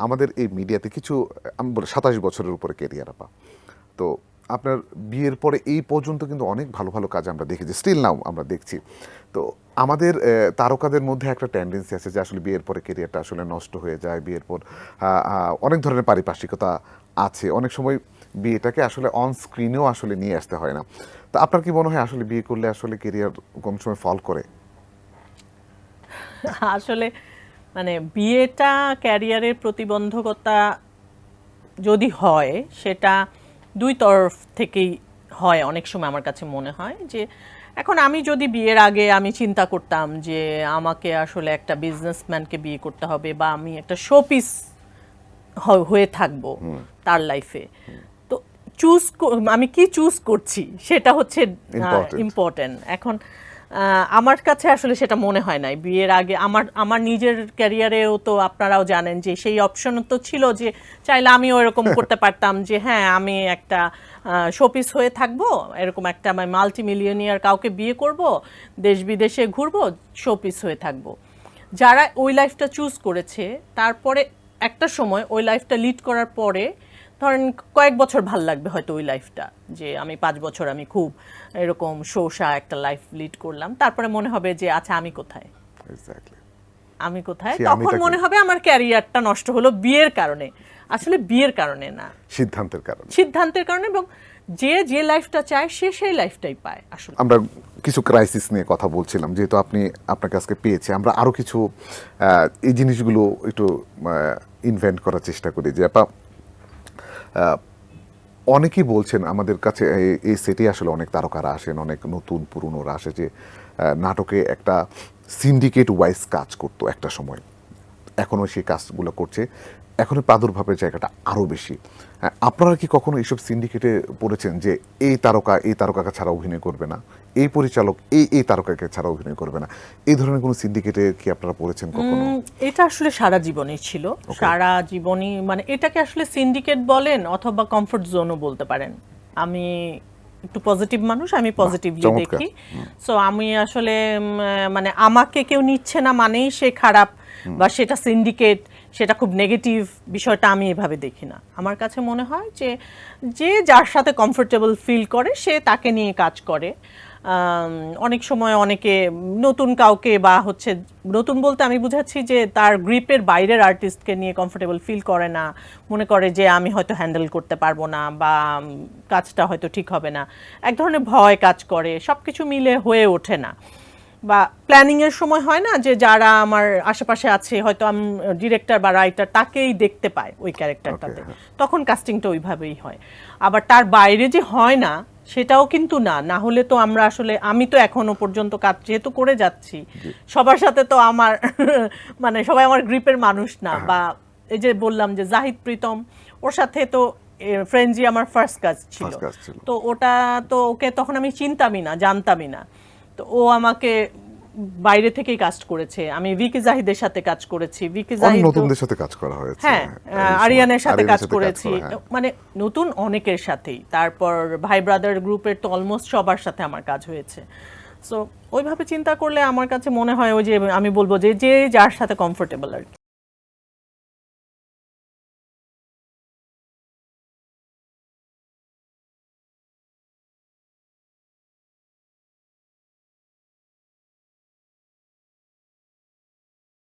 আমাদের এই মিডিয়াতে কিছু আমি বলি 27 বছরের উপরে ক্যারিয়ার আপা, তো আপনার বিয়ের পরে এই পর্যন্ত কিন্তু অনেক ভালো ভালো কাজ আমরা দেখেছি, স্টিল নাও আমরা দেখছি। তো আমাদের তারকাদের মধ্যে একটা টেন্ডেন্সি আছে যে আসলে বিয়ের পরে ক্যারিয়ারটা আসলে নষ্ট হয়ে যায়, বিয়ের পর অনেক ধরনের পারিপার্শ্বিকতা আছে, অনেক সময় বিয়েটাকে আসলে অন স্ক্রিনেও আসলে নিয়ে আসতে হয় না। তো আপনার কি মনে হয় আসলে বিয়ে করলে আসলে ক্যারিয়ার কোন সময় ফল করে? আসলে মানে বিয়েটা ক্যারিয়ারের প্রতিবন্ধকতা যদি হয়, সেটা দুই তরফ থেকেই হয় অনেক সময়। আমার কাছে মনে হয় যে এখন আমি যদি বিয়ের আগে আমি চিন্তা করতাম যে আমাকে আসলে একটা বিজনেসম্যানকে বিয়ে করতে হবে বা আমি একটা শোপিস হয়ে থাকবো তার লাইফে, তো আমি কি চুজ করছি সেটা হচ্ছে ইম্পর্টেন্ট। এখন আমার কাছে আসলে সেটা মনে হয় নাই বিয়ের আগে। আমার নিজের ক্যারিয়ারেও তো আপনারাও জানেন যে সেই অপশন তো ছিল যে চাইলে আমি ওরকম করতে পারতাম যে হ্যাঁ আমি একটা শোপিস হয়ে থাকবো, এরকম একটা মাল্টি মিলিয়নিয়ার কাউকে বিয়ে করব, দেশ বিদেশে ঘুরবো, শোপিস হয়ে থাকবো। যারা ওই লাইফটা চুজ করেছে তারপরে একটা সময় ওই লাইফটা লিড করার পরে ধরেন কয়েক বছর ভাল লাগবে হয়তো ওই লাইফটা, যে আমি 5 বছর আমি খুব এরকম শোষা একটা লাইফ লিড করলাম, তারপরে মনে হবে যে আচ্ছা আমি কোথায়, আমি কোথায়, তখন মনে হবে আমার ক্যারিয়ারটা নষ্ট হলো বিয়ের কারণে। আসলে বিয়ের কারণে না, সিদ্ধান্তের কারণে। এবং যে যে লাইফটা চায় সে সেই লাইফটাই পায়। আসলে আমরা কিছু ক্রাইসিস নিয়ে কথা বলছিলাম, যেহেতু আপনাকে আজকে পেয়েছি, আমরা আরো কিছু এই জিনিসগুলো একটু ইনভেন্ট করার চেষ্টা করি। যে অনেকেই বলছেন আমাদের কাছে এই সেটে আসলে অনেক তারকারা আসেন, অনেক নতুন পুরনোরা আসে, যে নাটকে একটা সিন্ডিকেট ওয়াইজ কাজ করতো একটা সময়, এখনও সেই কাজগুলো করছে, এখন প্রাদুর্ভাবের জায়গাটা আরও বেশি। আপনারা কি কখনো এইসব সিন্ডিকেটে পড়েছেন যে এই তারকাকে ছাড়া অভিনয় করবে না, এই পরিচালক এই তারকাকে ছাড়া অভিনয় করবে না, এই ধরনের কোনো সিন্ডিকেটে কি আপনারা পড়েছেন কখনো? এটা আসলে সারা জীবনই ছিল, সারা জীবনই। মানে এটাকে আসলে সিন্ডিকেট বলেন অথবা কমফোর্ট জোনও বলতে পারেন। আমি একটু পজিটিভ মানুষ, আমি পজিটিভলি দেখি। সো আমি আসলে মানে আমাকে কেউ নিচ্ছে না মানেই সে খারাপ বা সেটা সিন্ডিকেট, সেটা খুব নেগেটিভ বিষয়টা আমি এভাবে দেখি না। আমার কাছে মনে হয় যে যে যার সাথে কমফোর্টেবল ফিল করে সে তাকে নিয়ে কাজ করে। অনেক সময় অনেকে নতুন কাউকে বা হচ্ছে নতুন বলতে আমি বুঝাচ্ছি যে তার গ্রিপের বাইরের আর্টিস্টকে নিয়ে কমফোর্টেবল ফিল করে না, মনে করে যে আমি হয়তো হ্যান্ডেল করতে পারবো না বা কাজটা হয়তো ঠিক হবে না, এক ধরনের ভয় কাজ করে, সব কিছু মিলে হয়ে ওঠে না। বা প্ল্যানিংয়ের সময় হয় না যে যারা আমার আশেপাশে আছে, হয়তো আমি ডিরেক্টর বা রাইটার তাকেই দেখতে পায় ওই ক্যারেক্টারটাতে, তখন কাস্টিংটা ওইভাবেই হয়। আবার তার বাইরে যে হয় না সেটাও কিন্তু না হলে তো আমরা আসলে, আমি তো এখনো পর্যন্ত কাজ যেহেতু করে যাচ্ছি সবার সাথে, তো আমার মানে সবাই আমার গ্রিপের মানুষ না। বা এই যে বললাম যে জাহিদ প্রীতম, ওর সাথে তো ফ্রেন্ডজি আমার ফার্স্ট কাজ ছিল, তো ওটা তো ওকে তখন আমি চিনতামই না, জানতামই না, তো ও আমাকে বাইরে থেকেই কাস্ট করেছে। আমি ভিকি জাহিদের সাথে কাজ করেছি, ভিকি জাহিদ নতুনদের সাথে কাজ করা হয়েছে, হ্যাঁ আরিয়ানের সাথে কাজ করেছি, মানে নতুন অনেকের সাথেই। তারপর ভাই ব্রাদার গ্রুপের তো অলমোস্ট সবার সাথে আমার কাজ হয়েছে। সো ওইভাবে চিন্তা করলে আমার কাছে মনে হয় ওই যে আমি বলবো যে যে যার সাথে কমফোর্টেবল আর কি।